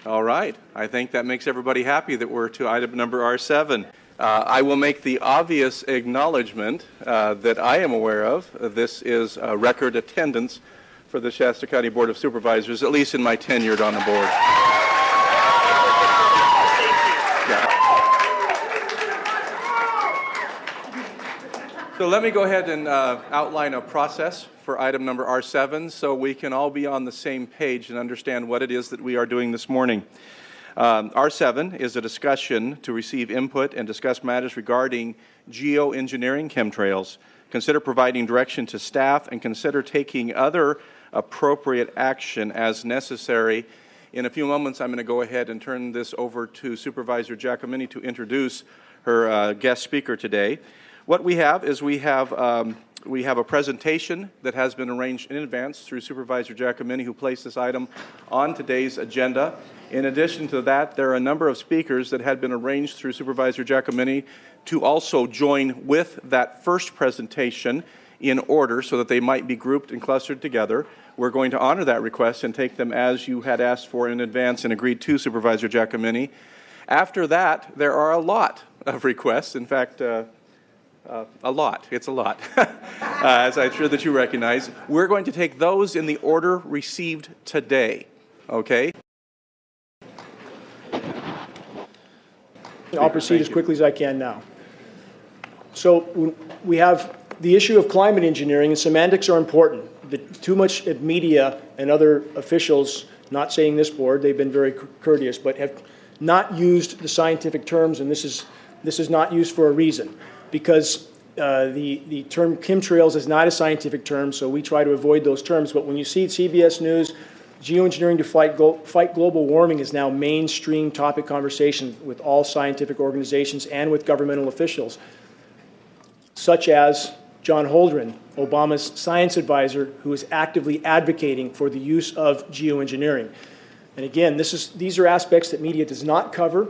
All right. I think that makes everybody happy that we're to item number R7. I will make the obvious acknowledgement that I am aware of. This is record attendance for the Shasta County Board of Supervisors, at least in my tenure on the board. So let me go ahead and outline a process for item number R7 so we can all be on the same page and understand what it is that we are doing this morning. R7 is a discussion to receive input and discuss matters regarding geoengineering chemtrails, consider providing direction to staff, and consider taking other appropriate action as necessary. In a few moments, I'm going to go ahead and turn this over to Supervisor Giacomini to introduce her guest speaker today. What we have is we have a presentation that has been arranged in advance through Supervisor Giacomini, who placed this item on today's agenda. In addition to that, there are a number of speakers that had been arranged through Supervisor Giacomini to also join with that first presentation in order so that they might be grouped and clustered together. We're going to honor that request and take them as you had asked for in advance and agreed to, Supervisor Giacomini. After that, there are a lot of requests. In fact, a lot. It's a lot, as I'm sure that you recognize. We're going to take those in the order received today, okay? I'll proceed as quickly as I can now. So we have the issue of climate engineering, and semantics are important. Too much media and other officials, not saying this board, they've been very courteous, but have not used the scientific terms, and this is not used for a reason. Because the term chemtrails is not a scientific term, so we try to avoid those terms. But when you see CBS News, geoengineering to fight global warming is now mainstream topic conversation with all scientific organizations and with governmental officials, such as John Holdren, Obama's science advisor, who is actively advocating for the use of geoengineering. And again, these are aspects that media does not cover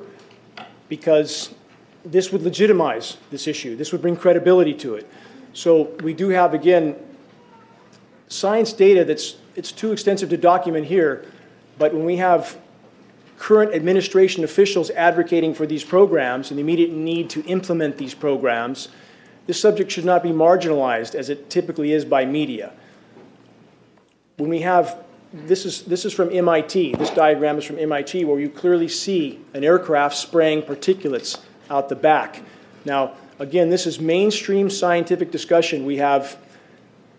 because this would legitimize this issue. This would bring credibility to it. So we do have, again, science data it's too extensive to document here, but when we have current administration officials advocating for these programs and the immediate need to implement these programs, this subject should not be marginalized as it typically is by media. When we have, this is from MIT, this diagram is from MIT, where you clearly see an aircraft spraying particulates out the back. Now, again, this is mainstream scientific discussion. We have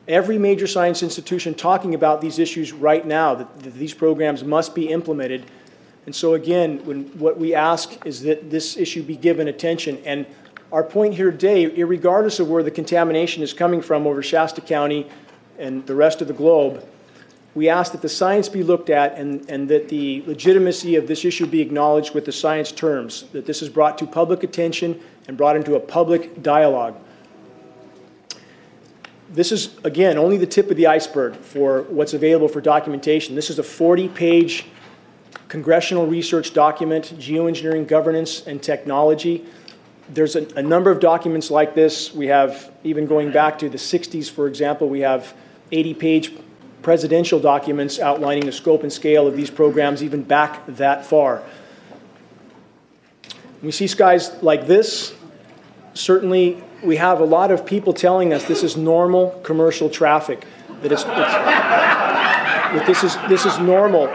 every major science institution talking about these issues right now, that these programs must be implemented. And so again, what we ask is that this issue be given attention. And our point here today, irregardless of where the contamination is coming from over Shasta County and the rest of the globe, we ask that the science be looked at and that the legitimacy of this issue be acknowledged with the science terms, that this is brought to public attention and brought into a public dialogue. This is, again, only the tip of the iceberg for what's available for documentation. This is a 40-page congressional research document, Geoengineering Governance and Technology. There's a number of documents like this. We have, even going back to the 60s, for example, we have 80-page presidential documents outlining the scope and scale of these programs even back that far. We see skies like this. Certainly, we have a lot of people telling us this is normal commercial traffic, that this is normal,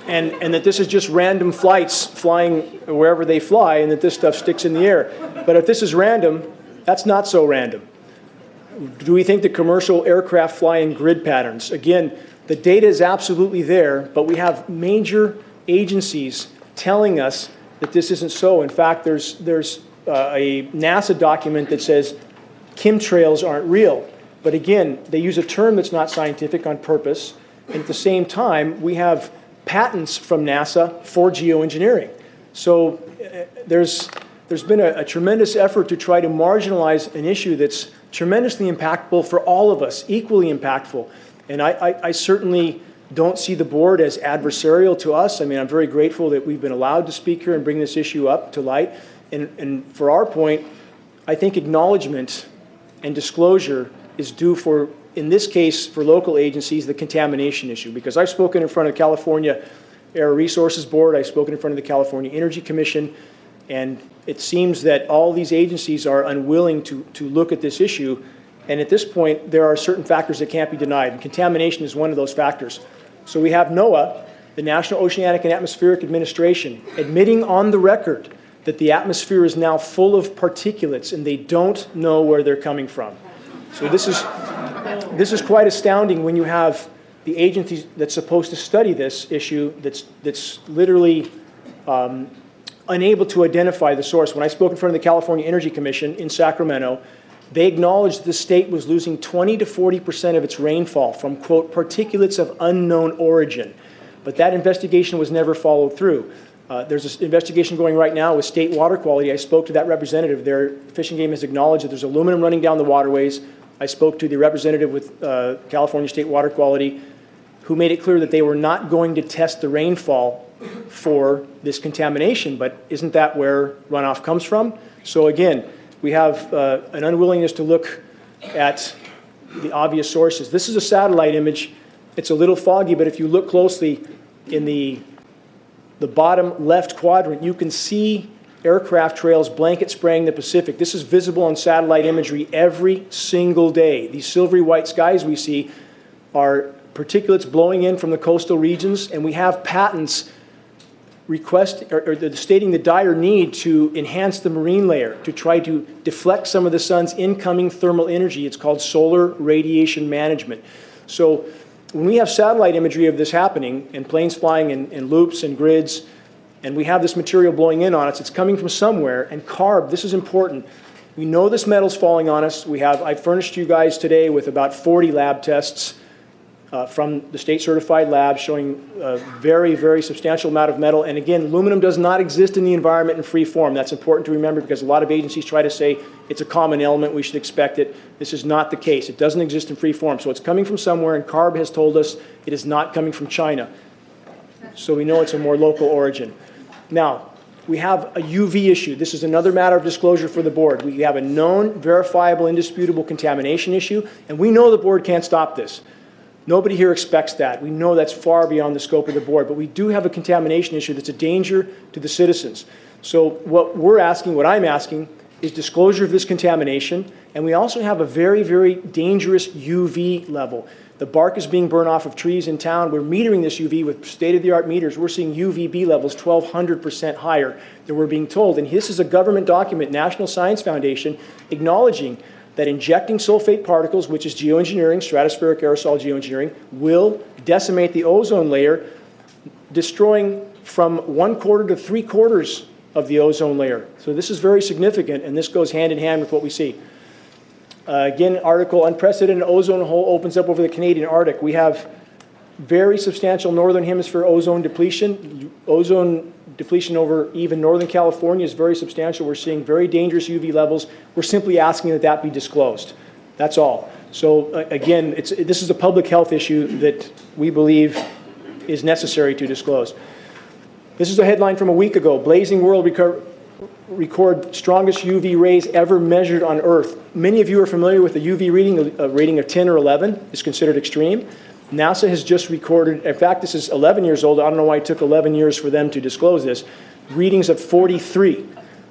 and that this is just random flights flying wherever they fly, and that this stuff sticks in the air. But if this is random, that's not so random. Do we think that commercial aircraft fly in grid patterns? Again, the data is absolutely there, but we have major agencies telling us that this isn't so. In fact, there's a NASA document that says chemtrails aren't real. But again, they use a term that's not scientific on purpose. And at the same time, we have patents from NASA for geoengineering. So there's been a tremendous effort to try to marginalize an issue that's tremendously impactful for all of us, equally impactful. And I certainly don't see the board as adversarial to us. I mean, I'm very grateful that we've been allowed to speak here and bring this issue up to light. And for our point, I think acknowledgement and disclosure is due for, in this case, for local agencies, the contamination issue. Because I've spoken in front of California Air Resources Board. I've spoken in front of the California Energy Commission. And it seems that all these agencies are unwilling to look at this issue. And at this point, there are certain factors that can't be denied. And contamination is one of those factors. So we have NOAA, the National Oceanic and Atmospheric Administration, admitting on the record that the atmosphere is now full of particulates and they don't know where they're coming from. So this is quite astounding when you have the agency that's supposed to study this issue that's literally unable to identify the source. When I spoke in front of the California Energy Commission in Sacramento, they acknowledged the state was losing 20 to 40% of its rainfall from, quote, particulates of unknown origin. But that investigation was never followed through. There's an investigation going right now with state water quality. I spoke to that representative. Their Fish and Game has acknowledged that there's aluminum running down the waterways. I spoke to the representative with California State Water Quality, who made it clear that they were not going to test the rainfall for this contamination. But isn't that where runoff comes from? So again, we have an unwillingness to look at the obvious sources. This is a satellite image. It's a little foggy, but if you look closely in the bottom left quadrant, you can see aircraft trails blanket spraying the Pacific. This is visible on satellite imagery every single day. These silvery white skies we see are particulates blowing in from the coastal regions, and we have patents stating the dire need to enhance the marine layer to try to deflect some of the sun's incoming thermal energy. It's called solar radiation management. So when we have satellite imagery of this happening and planes flying in loops and grids, and we have this material blowing in on us, it's coming from somewhere. And CARB, this is important. We know this metal's falling on us. I furnished you guys today with about 40 lab tests from the state-certified labs showing a very, very substantial amount of metal. And again, aluminum does not exist in the environment in free form. That's important to remember because a lot of agencies try to say it's a common element, we should expect it. This is not the case. It doesn't exist in free form. So it's coming from somewhere, and CARB has told us it is not coming from China. So we know it's a more local origin. Now, we have a UV issue. This is another matter of disclosure for the board. We have a known, verifiable, indisputable contamination issue, and we know the board can't stop this. Nobody here expects that. We know that's far beyond the scope of the board, but we do have a contamination issue that's a danger to the citizens. So what I'm asking, is disclosure of this contamination, and we also have a very, very dangerous UV level. The bark is being burned off of trees in town. We're metering this UV with state-of-the-art meters. We're seeing UVB levels 1,200% higher than we're being told. And this is a government document, National Science Foundation, acknowledging that injecting sulfate particles, which is geoengineering, stratospheric aerosol geoengineering, will decimate the ozone layer, destroying from 1/4 to 3/4 of the ozone layer. So this is very significant, and this goes hand in hand with what we see. Again, article, unprecedented ozone hole opens up over the Canadian Arctic. We have very substantial northern hemisphere ozone depletion. Ozone depletion over even northern California is very substantial. We're seeing very dangerous UV levels. We're simply asking that that be disclosed. That's all. So again, this is a public health issue that we believe is necessary to disclose. This is a headline from a week ago. Blazing world record strongest UV rays ever measured on Earth. Many of you are familiar with the UV reading. A rating of 10 or 11 is considered extreme. NASA has just recorded, in fact, this is 11 years old. I don't know why it took 11 years for them to disclose this. Readings of 43.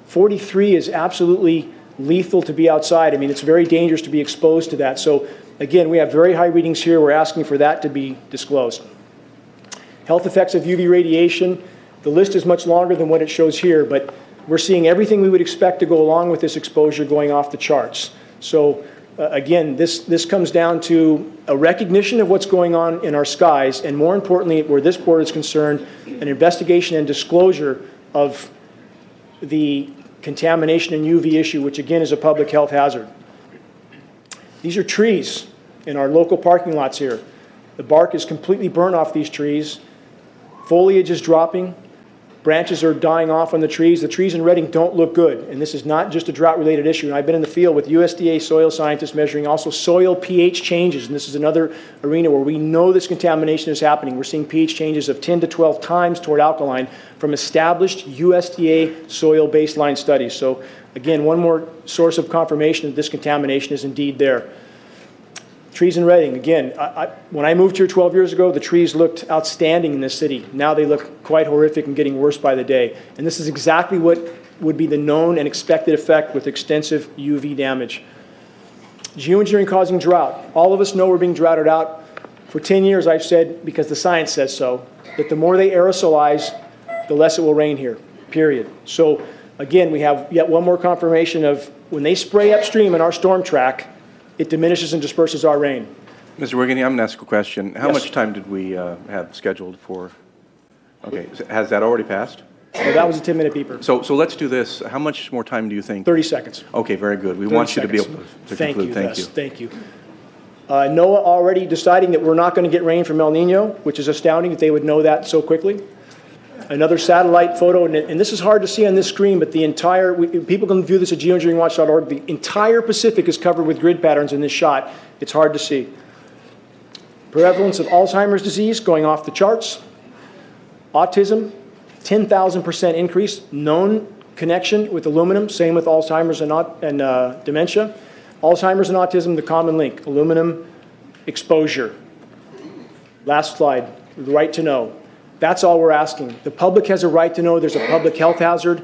43 is absolutely lethal to be outside. I mean, it's very dangerous to be exposed to that. So, again, we have very high readings here. We're asking for that to be disclosed. Health effects of UV radiation. The list is much longer than what it shows here, but we're seeing everything we would expect to go along with this exposure going off the charts. So, again, this comes down to a recognition of what's going on in our skies, and more importantly, where this board is concerned, an investigation and disclosure of the contamination and UV issue, which again is a public health hazard. These are trees in our local parking lots here. The bark is completely burnt off these trees. Foliage is dropping. Branches are dying off on the trees. The trees in Redding don't look good. And this is not just a drought-related issue. And I've been in the field with USDA soil scientists measuring also soil pH changes. And this is another arena where we know this contamination is happening. We're seeing pH changes of 10 to 12 times toward alkaline from established USDA soil baseline studies. So again, one more source of confirmation that this contamination is indeed there. Trees in Reading, again, when I moved here 12 years ago, the trees looked outstanding in this city. Now they look quite horrific and getting worse by the day. And this is exactly what would be the known and expected effect with extensive UV damage. Geoengineering causing drought. All of us know we're being droughted out. For 10 years, I've said, because the science says so, that the more they aerosolize, the less it will rain here, period. So, again, we have yet one more confirmation of when they spray upstream in our storm track, it diminishes and disperses our rain. Mr. Wiggany, I'm going to ask a question. How Yes. much time did we have scheduled for? Okay, has that already passed? So that was a 10-minute beeper. So let's do this. How much more time do you think? 30 seconds. Okay, very good. We 30 want you to be seconds. able to Thank conclude. you, Thank Les. you. Thank you. NOAA already deciding that we're not going to get rain from El Nino, which is astounding that they would know that so quickly. Another satellite photo, and this is hard to see on this screen, but the entire, people can view this at geoengineeringwatch.org, the entire Pacific is covered with grid patterns in this shot. It's hard to see. Prevalence of Alzheimer's disease going off the charts. Autism, 10,000% increase. Known connection with aluminum, same with Alzheimer's and dementia. Alzheimer's and autism, the common link, aluminum exposure. Last slide, the right to know. That's all we're asking. The public has a right to know there's a public health hazard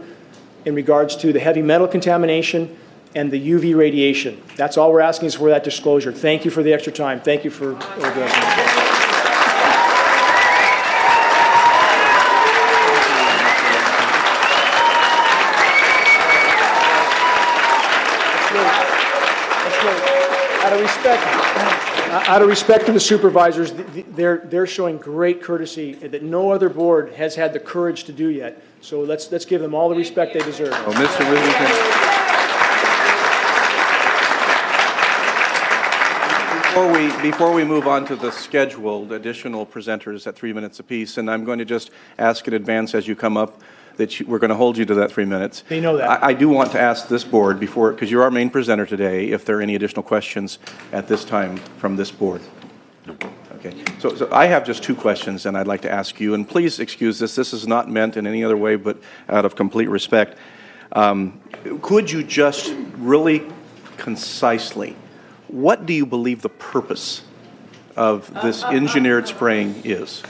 in regards to the heavy metal contamination and the UV radiation. That's all we're asking is for that disclosure. Thank you for the extra time. Thank you for addressing it. Out of respect to the supervisors, they're showing great courtesy that no other board has had the courage to do yet. So let's give them all the respect they deserve. Oh, Mr. Whittington. Before we move on to the scheduled additional presenters at 3 minutes apiece, and I'm going to just ask in advance as you come up that we're going to hold you to that 3 minutes. They know that. I do want to ask this board before, because you're our main presenter today, if there are any additional questions at this time from this board. Okay. So I have just two questions, and I'd like to ask you, and please excuse this. This is not meant in any other way, but out of complete respect. Could you just really concisely, what do you believe the purpose of this engineered spraying is?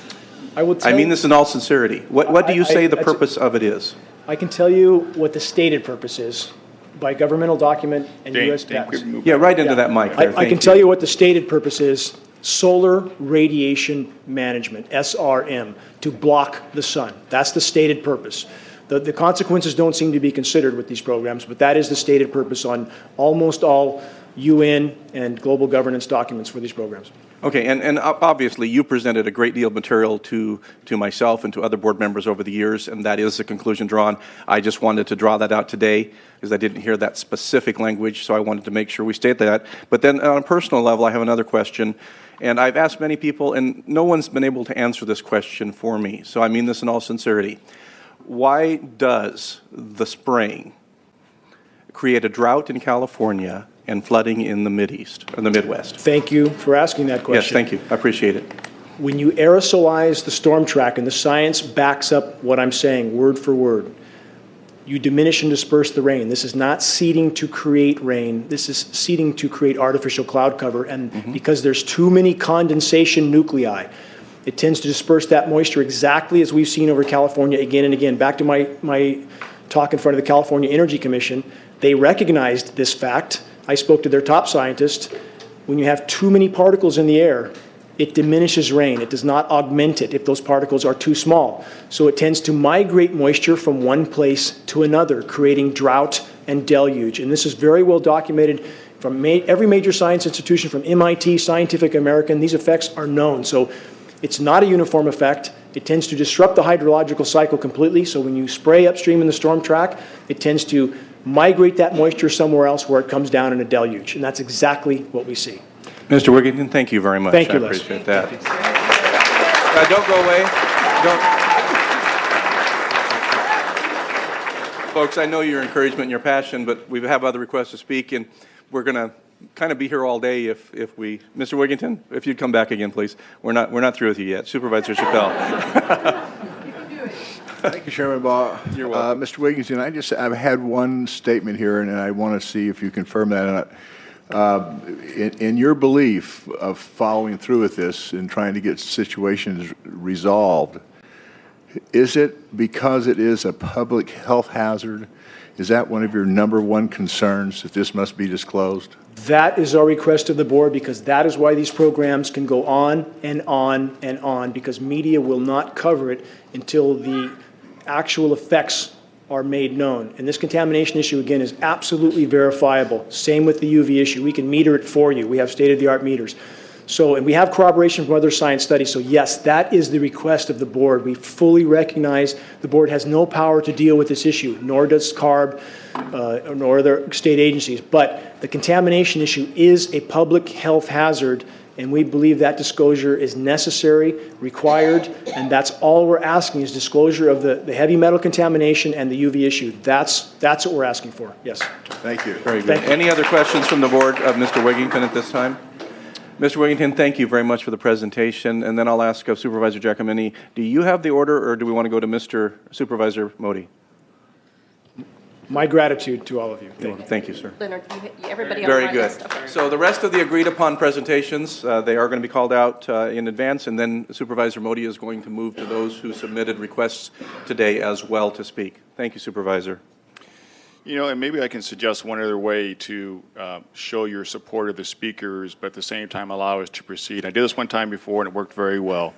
I mean this in all sincerity. What do you say the purpose of it is? I can tell you what the stated purpose is by governmental document and U.S. patents. Yeah, right into that mic there. I can tell you what the stated purpose is. Solar radiation management, SRM, to block the sun. That's the stated purpose. The consequences don't seem to be considered with these programs, but that is the stated purpose on almost all UN and global governance documents for these programs. Okay, and obviously you presented a great deal of material to myself and to other board members over the years, and that is the conclusion drawn. I just wanted to draw that out today because I didn't hear that specific language, so I wanted to make sure we state that. But then on a personal level, I have another question, and I've asked many people, and no one's been able to answer this question for me, so I mean this in all sincerity. Why does the spraying create a drought in California and flooding in the Mideast, or the Midwest? Thank you for asking that question. Yes, thank you. I appreciate it. When you aerosolize the storm track, and the science backs up what I'm saying word for word, you diminish and disperse the rain. This is not seeding to create rain. This is seeding to create artificial cloud cover. And because there's too many condensation nuclei, it tends to disperse that moisture exactly as we've seen over California again and again. Back to my talk in front of the California Energy Commission, they recognized this fact. I spoke to their top scientist. When you have too many particles in the air, it diminishes rain. It does not augment it if those particles are too small. So it tends to migrate moisture from one place to another, creating drought and deluge. And this is very well documented from every major science institution, from MIT, Scientific American. These effects are known. So it's not a uniform effect. It tends to disrupt the hydrological cycle completely. So when you spray upstream in the storm track, it tends to migrate that moisture somewhere else where it comes down in a deluge. And that's exactly what we see. Mr. Wigington, thank you very much. Thank you, I Les. appreciate that. Don't go away. Folks, I know your encouragement and your passion, but we have other requests to speak, and we're going to kind of be here all day if we... Mr. Wigington, if you'd come back again, please. We're not through with you yet. Supervisor Chappelle. Thank you, Chairman Baugh. You're welcome. Mr. Wigington, I've had one statement here, and I want to see if you confirm that or not. In your belief of following through with this and trying to get situations resolved, is it because it is a public health hazard? Is that one of your #1 concerns, that this must be disclosed? That is our request of the board, because that is why these programs can go on and on and on, because media will not cover it until the actual effects are made known. And this contamination issue, again, is absolutely verifiable. Same with the UV issue. We can meter it for you. We have state-of-the-art meters. So, and we have corroboration from other science studies. So yes, that is the request of the board. We fully recognize the board has no power to deal with this issue, nor does CARB, nor other state agencies. But the contamination issue is a public health hazard, and we believe that disclosure is necessary, required, and that's all we're asking is disclosure of the heavy metal contamination and the UV issue. That's what we're asking for. Yes. Thank you. Very good. Any other questions from the board of Mr. Wigington at this time? Mr. Wigington, thank you very much for the presentation. And then I'll ask Supervisor Giacomini, do you have the order, or do we want to go to Mr. Supervisor Modi? My gratitude to all of you. Thank you, sir. Leonard, everybody on Very my good. list. Okay. So the rest of the agreed upon presentations, they are going to be called out in advance, and then Supervisor Modi is going to move to those who submitted requests today as well to speak. Thank you, Supervisor. You know, and maybe I can suggest one other way to show your support of the speakers, but at the same time allow us to proceed. I did this one time before, and it worked very well.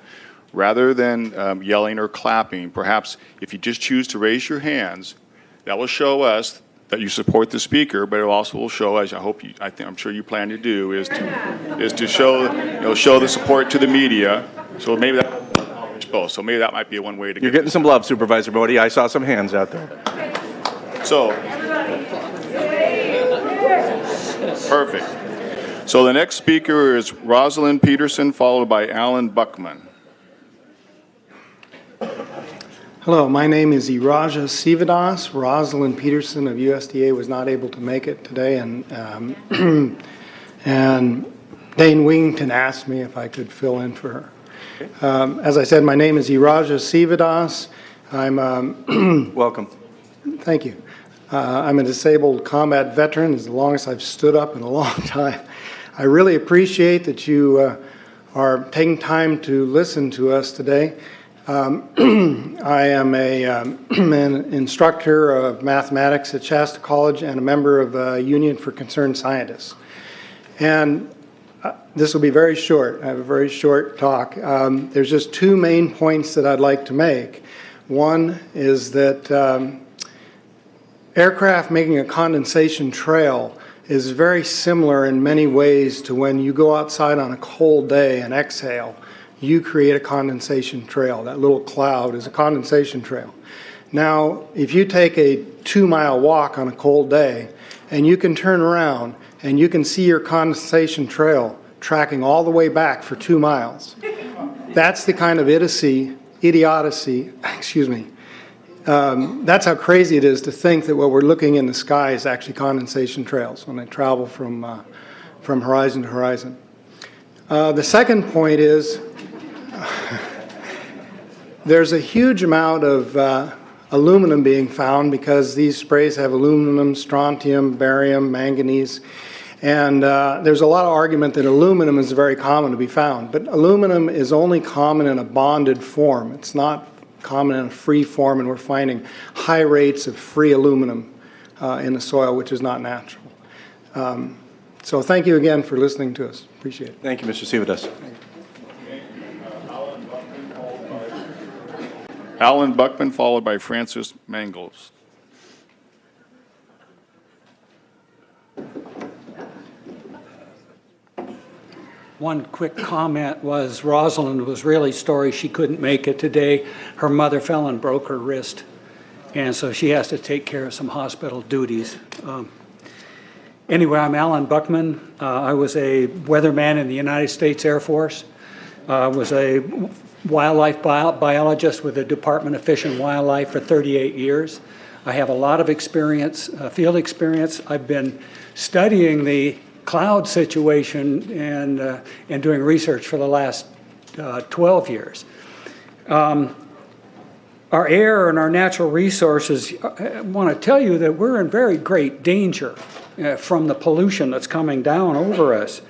Rather than yelling or clapping, perhaps if you just choose to raise your hands, that will show us that you support the speaker, but it also will show, as I'm sure you plan to do, is to show the support to the media. So maybe that might be one way to. You're getting some love, Supervisor Modi. I saw some hands out there. So, perfect. So the next speaker is Rosalind Peterson, followed by Alan Buckman. Hello, my name is Iraja Sivadas. Rosalind Peterson of USDA was not able to make it today, and and Dane Wington asked me if I could fill in for her. As I said, my name is Iraja Sivadas. I'm welcome. Thank you. I'm a disabled combat veteran. It's the longest I've stood up in a long time. I really appreciate that you are taking time to listen to us today. I am an instructor of mathematics at Shasta College and a member of the Union for Concerned Scientists. And this will be very short. I have a very short talk. There's just two main points that I'd like to make. One is that aircraft making a condensation trail is very similar in many ways to when you go outside on a cold day and exhale. You create a condensation trail. That little cloud is a condensation trail. Now, if you take a 2-mile walk on a cold day and you can turn around and you can see your condensation trail tracking all the way back for 2 miles, that's the kind of idiocy, that's how crazy it is to think that what we're looking in the sky is actually condensation trails when they travel from horizon to horizon. The second point is there's a huge amount of aluminum being found because these sprays have aluminum, strontium, barium, manganese, and there's a lot of argument that aluminum is very common to be found, but aluminum is only common in a bonded form. It's not common in a free form, and we're finding high rates of free aluminum in the soil, which is not natural. So thank you again for listening to us. Appreciate it. Thank you, Mr. Sivadas. Alan Buckman, followed by Francis Mangles. One quick comment was Rosalind was really sorry she couldn't make it today. Her mother fell and broke her wrist, and so she has to take care of some hospital duties. Anyway, I'm Alan Buckman. I was a weatherman in the United States Air Force. I was a wildlife biologist with the Department of Fish and Wildlife for 38 years. I have a lot of experience, field experience. I've been studying the cloud situation and doing research for the last 12 years. Our air and our natural resources, I want to tell you that we're in very great danger from the pollution that's coming down over us.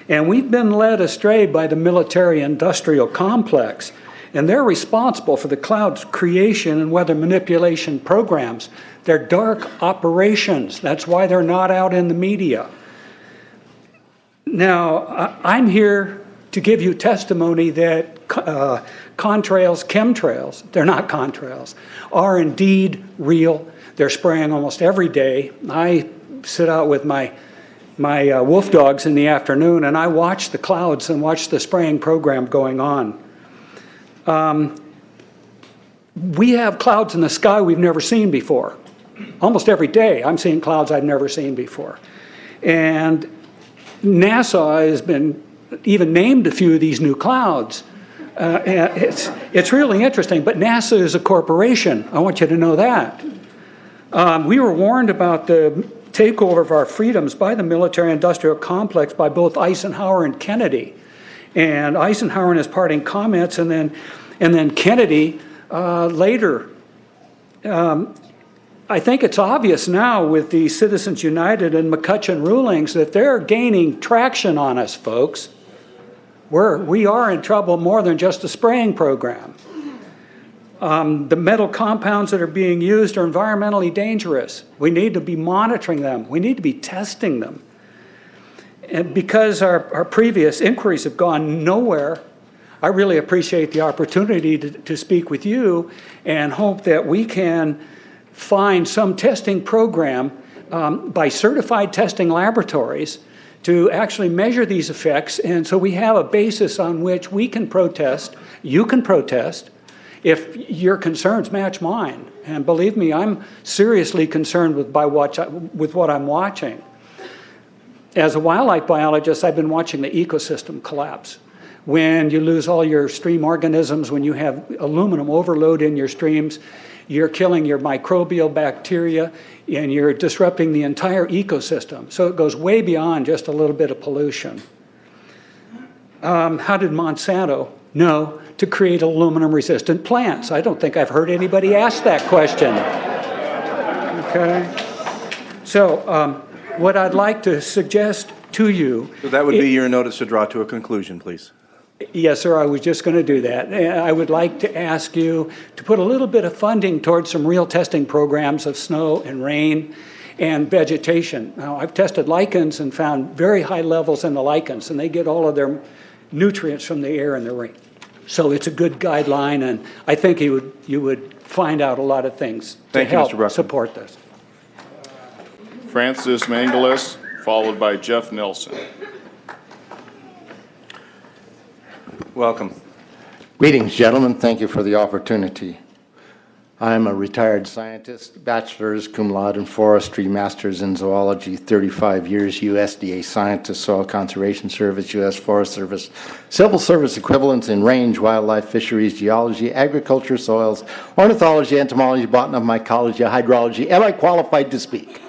And we've been led astray by the military-industrial complex, and they're responsible for the cloud's creation and weather manipulation programs. They're dark operations. That's why they're not out in the media. Now, I'm here to give you testimony that chemtrails, they're not contrails, are indeed real. They're spraying almost every day. I sit out with my wolf dogs in the afternoon, and I watch the clouds and watch the spraying program going on. We have clouds in the sky we've never seen before. Almost every day I'm seeing clouds I've never seen before. And NASA has been even named a few of these new clouds. It's really interesting, but NASA is a corporation. I want you to know that. We were warned about the takeover of our freedoms by the military-industrial complex by both Eisenhower and Kennedy. And Eisenhower in his parting comments, and then Kennedy later. I think it's obvious now with the Citizens United and McCutcheon rulings that they're gaining traction on us, folks. We are in trouble more than just a spraying program. The metal compounds that are being used are environmentally dangerous. We need to be monitoring them. We need to be testing them. And because our previous inquiries have gone nowhere, I really appreciate the opportunity to speak with you and hope that we can find some testing program by certified testing laboratories to actually measure these effects, and so we have a basis on which we can protest, you can protest, if your concerns match mine. And believe me, I'm seriously concerned with what I'm watching. As a wildlife biologist, I've been watching the ecosystem collapse. When you lose all your stream organisms, when you have aluminum overload in your streams, you're killing your microbial bacteria, and you're disrupting the entire ecosystem. So it goes way beyond just a little bit of pollution. How did Monsanto know to create aluminum-resistant plants? I don't think I've heard anybody ask that question. Okay. So what I'd like to suggest to you... So that would be your notice to draw to a conclusion, please. Yes, sir, I was just going to do that. I would like to ask you to put a little bit of funding towards some real testing programs of snow and rain and vegetation. Now, I've tested lichens and found very high levels in the lichens, and they get all of their nutrients from the air and the rain. So it's a good guideline, and I think you would find out a lot of things to help support this. Francis Mangalis, followed by Jeff Nelson. Welcome. Greetings, gentlemen. Thank you for the opportunity. I'm a retired scientist, bachelor's, cum laude in forestry, master's in zoology, 35 years, USDA scientist, Soil Conservation Service, U.S. Forest Service, civil service equivalents in range, wildlife, fisheries, geology, agriculture, soils, ornithology, entomology, botany, mycology, hydrology. Am I qualified to speak?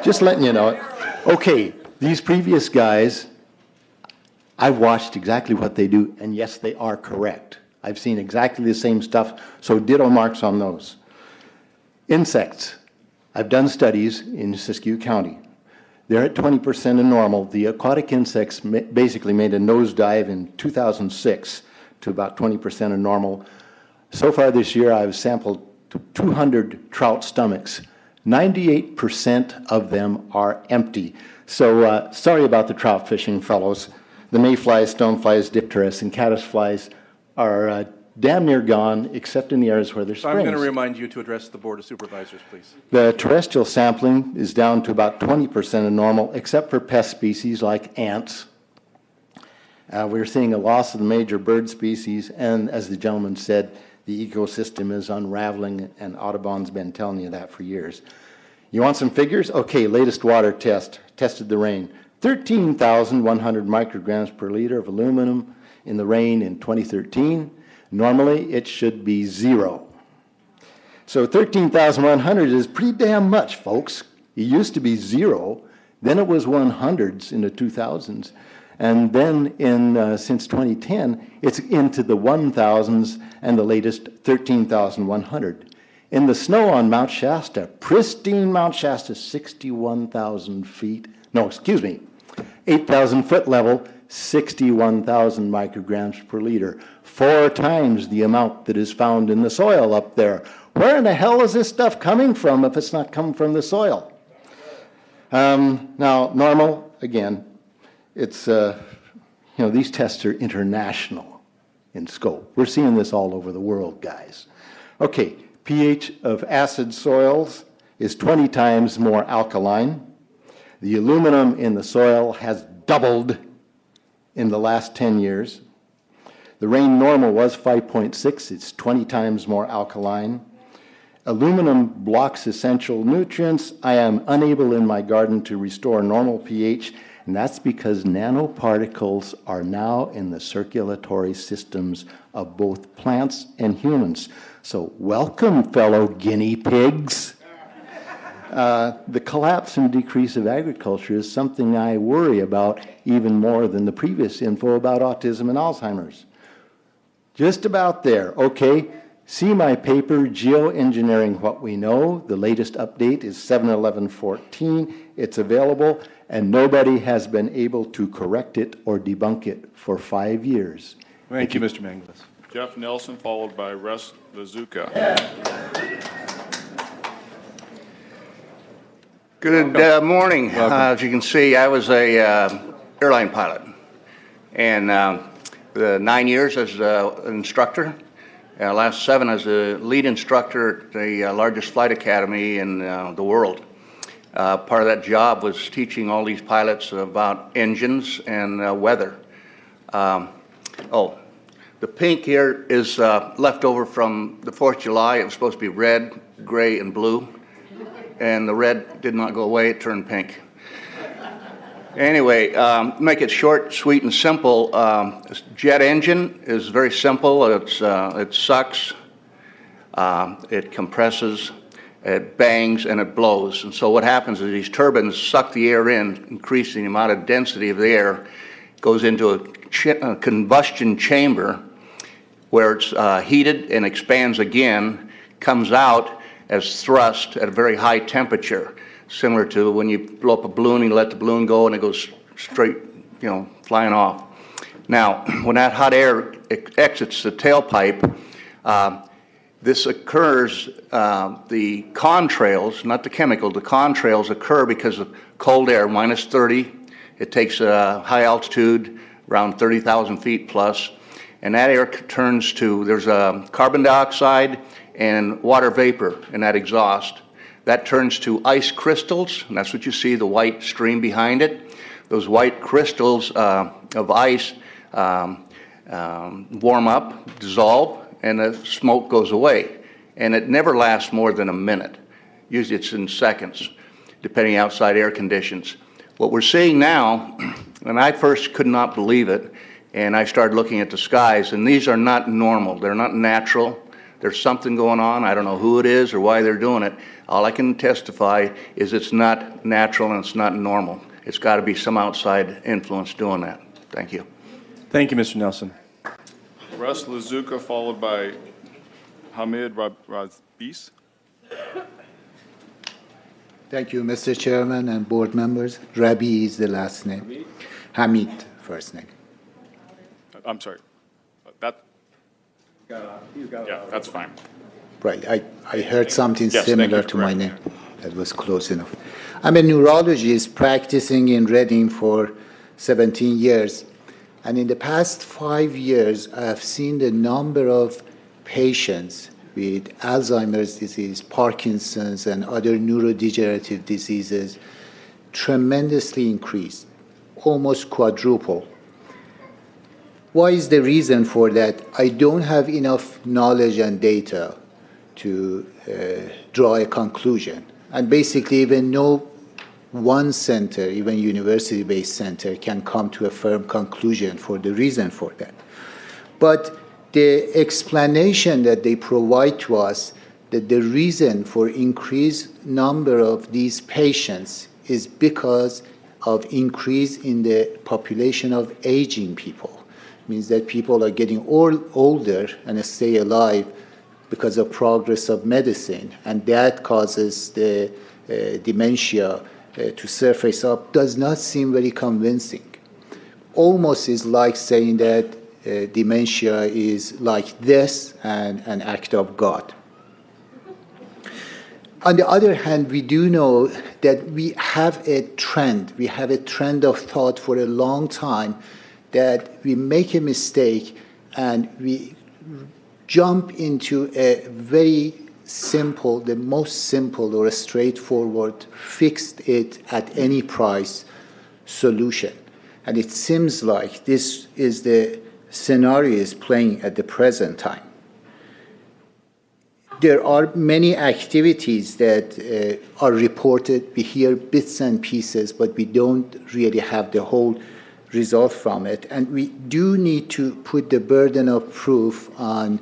Just letting you know it. Okay, these previous guys, I've watched exactly what they do, and yes, they are correct. I've seen exactly the same stuff, so ditto marks on those. Insects. I've done studies in Siskiyou County. They're at 20% of normal. The aquatic insects basically made a nosedive in 2006 to about 20% of normal. So far this year, I've sampled 200 trout stomachs. 98% of them are empty. So sorry about the trout fishing, fellows. The mayflies, stoneflies, dipterus, and caddisflies are damn near gone, except in the areas where there's springs. I'm going to remind you to address the Board of Supervisors, please. The terrestrial sampling is down to about 20% of normal, except for pest species like ants. We're seeing a loss of the major bird species, and as the gentleman said, the ecosystem is unraveling, and Audubon's been telling you that for years. You want some figures? Okay, latest water test, tested the rain. 13,100 micrograms per liter of aluminum in the rain in 2013. Normally, it should be 0. So 13,100 is pretty damn much, folks. It used to be 0, then it was 100s in the 2000s, and then since 2010, it's into the 1,000s and the latest 13,100. In the snow on Mount Shasta, pristine Mount Shasta, 61,000 feet, no, excuse me, 8,000 foot level, 61,000 micrograms per liter, 4 times the amount that is found in the soil up there. Where in the hell is this stuff coming from if it's not coming from the soil? Now, normal, again, it's, these tests are international in scope. We're seeing this all over the world, guys. Okay, pH of acid soils is 20 times more alkaline. The aluminum in the soil has doubled in the last 10 years. The rain normal was 5.6. It's 20 times more alkaline. Aluminum blocks essential nutrients. I am unable in my garden to restore normal pH, and that's because nanoparticles are now in the circulatory systems of both plants and humans. So welcome, fellow guinea pigs. The collapse and decrease of agriculture is something I worry about even more than the previous info about autism and Alzheimer's. Just about there, okay? See my paper, Geoengineering What We Know. The latest update is 7/11/14. It's available, and nobody has been able to correct it or debunk it for 5 years. Thank you, Mr. Manglis. Jeff Nelson, followed by Russ Lazuka. Good morning. As you can see, I was a airline pilot, and the 9 years as an instructor, last 7 as a lead instructor at the largest flight academy in the world. Part of that job was teaching all these pilots about engines and weather. The pink here is left over from the 4th of July. It was supposed to be red, gray, and blue. And the red did not go away, it turned pink. Anyway, make it short, sweet, and simple. Jet engine is very simple. It sucks, it compresses, it bangs, and it blows. And so what happens is these turbines suck the air in, increasing the amount of density of the air, goes into a combustion chamber where it's heated and expands again, comes out as thrust at a very high temperature, similar to when you blow up a balloon, you let the balloon go and it goes straight, flying off. Now, when that hot air exits the tailpipe, this occurs, the contrails, not the chemical, the contrails occur because of cold air, minus 30. It takes a high altitude, around 30,000 feet plus, and that air turns to, there's carbon dioxide and water vapor in that exhaust. That turns to ice crystals, and that's what you see, the white stream behind it. Those white crystals of ice warm up, dissolve, and the smoke goes away. And it never lasts more than a minute. Usually it's in seconds, depending on outside air conditions. What we're seeing now, and I first could not believe it, and I started looking at the skies, and these are not normal. They're not natural. There's something going on. I don't know who it is or why they're doing it. All I can testify is it's not natural and it's not normal. It's got to be some outside influence doing that. Thank you. Thank you, Mr. Nelson. Russ Lazuka, followed by Hamid Razbis. Thank you, Mr. Chairman and board members. Rabi is the last name. Hamid, first name. I'm sorry. Yeah, that's fine. Right, I heard something Yes, similar to my name. That was close enough. I'm a neurologist practicing in Reading for 17 years. And in the past 5 years, I have seen the number of patients with Alzheimer's disease, Parkinson's, and other neurodegenerative diseases tremendously increase, almost quadruple. What is the reason for that? I don't have enough knowledge and data to draw a conclusion. And basically, even no one center, even university-based center, can come to a firm conclusion for the reason for that. But the explanation that they provide to us, that the reason for increased number of these patients is because of increase in the population of aging people. Means that people are getting older and stay alive because of progress of medicine, and that causes the dementia to surface up, does not seem very convincing. Almost is like saying that dementia is like this and an act of God. On the other hand, we do know that we have a trend. We have a trend of thought for a long time that we make a mistake and we jump into a very simple, the most simple or a straightforward, fixed it at any price solution. And it seems like this is the scenario is playing at the present time. There are many activities that are reported. We hear bits and pieces, but we don't really have the whole result from it. And we do need to put the burden of proof on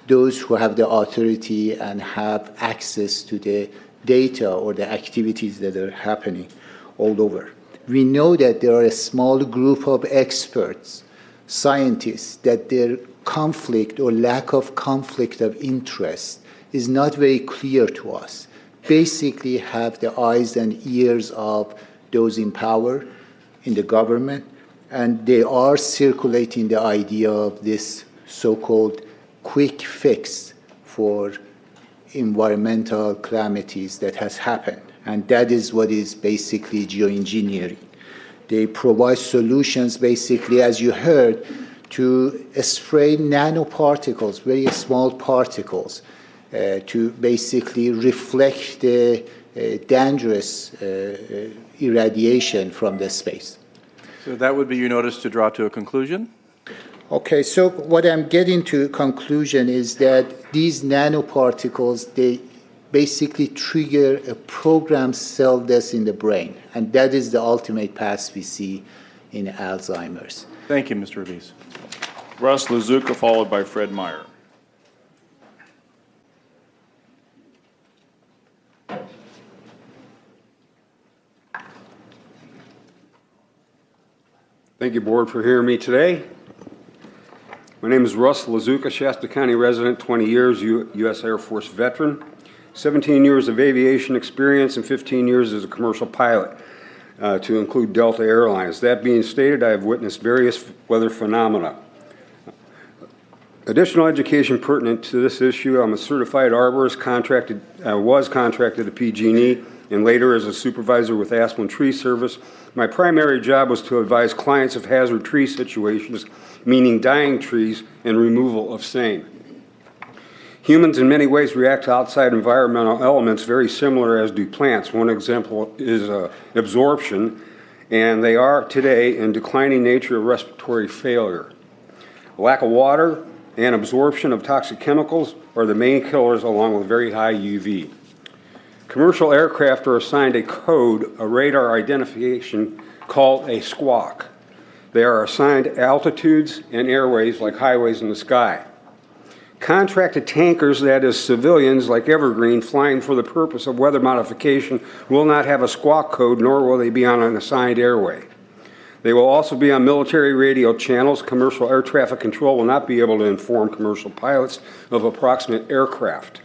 those who have the authority and have access to the data or the activities that are happening all over. We know that there are a small group of experts, scientists, that their conflict or lack of conflict of interest is not very clear to us. Basically have the eyes and ears of those in power in the government, and they are circulating the idea of this so-called quick fix for environmental calamities that has happened. And that is what is basically geoengineering. They provide solutions, basically, as you heard, to spray nanoparticles, very small particles, to basically reflect the dangerous irradiation from the space. So that would be your notice to draw to a conclusion? Okay, so what I'm getting to conclusion is that these nanoparticles, they basically trigger a programmed cell death in the brain, and that is the ultimate path we see in Alzheimer's. Thank you, Mr. Ruiz. Russ Lazuka, followed by Fred Meyer. Thank you, Board, for hearing me today. My name is Russ Lazuka, Shasta County resident, 20 years, U.S. Air Force veteran, 17 years of aviation experience, and 15 years as a commercial pilot, to include Delta Airlines. That being stated, I have witnessed various weather phenomena. Additional education pertinent to this issue: I'm a certified arborist, was contracted to PG&E, and later as a supervisor with Aspen Tree Service. My primary job was to advise clients of hazard tree situations, meaning dying trees and removal of same. Humans in many ways react to outside environmental elements very similar as do plants. One example is absorption, and they are today in declining nature of respiratory failure. Lack of water and absorption of toxic chemicals are the main killers, along with very high UV. Commercial aircraft are assigned a code, a radar identification called a squawk. They are assigned altitudes and airways like highways in the sky. Contracted tankers, that is civilians like Evergreen, flying for the purpose of weather modification, will not have a squawk code, nor will they be on an assigned airway. They will also be on military radio channels. Commercial air traffic control will not be able to inform commercial pilots of approximate aircraft.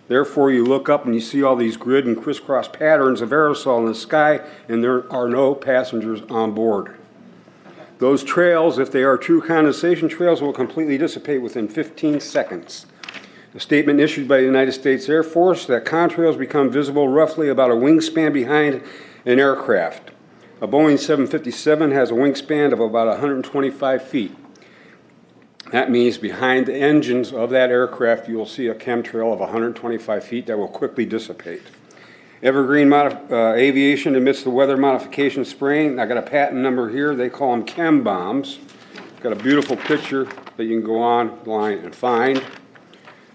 Therefore, you look up and you see all these grid and crisscross patterns of aerosol in the sky, and there are no passengers on board. Those trails, if they are true condensation trails, will completely dissipate within 15 seconds. A statement issued by the United States Air Force that contrails become visible roughly about a wingspan behind an aircraft. A Boeing 757 has a wingspan of about 125 feet. That means behind the engines of that aircraft, you will see a chemtrail of 125 feet that will quickly dissipate. Evergreen Aviation admits the weather modification spraying. I got a patent number here. They call them chem bombs. Got a beautiful picture that you can go online and find.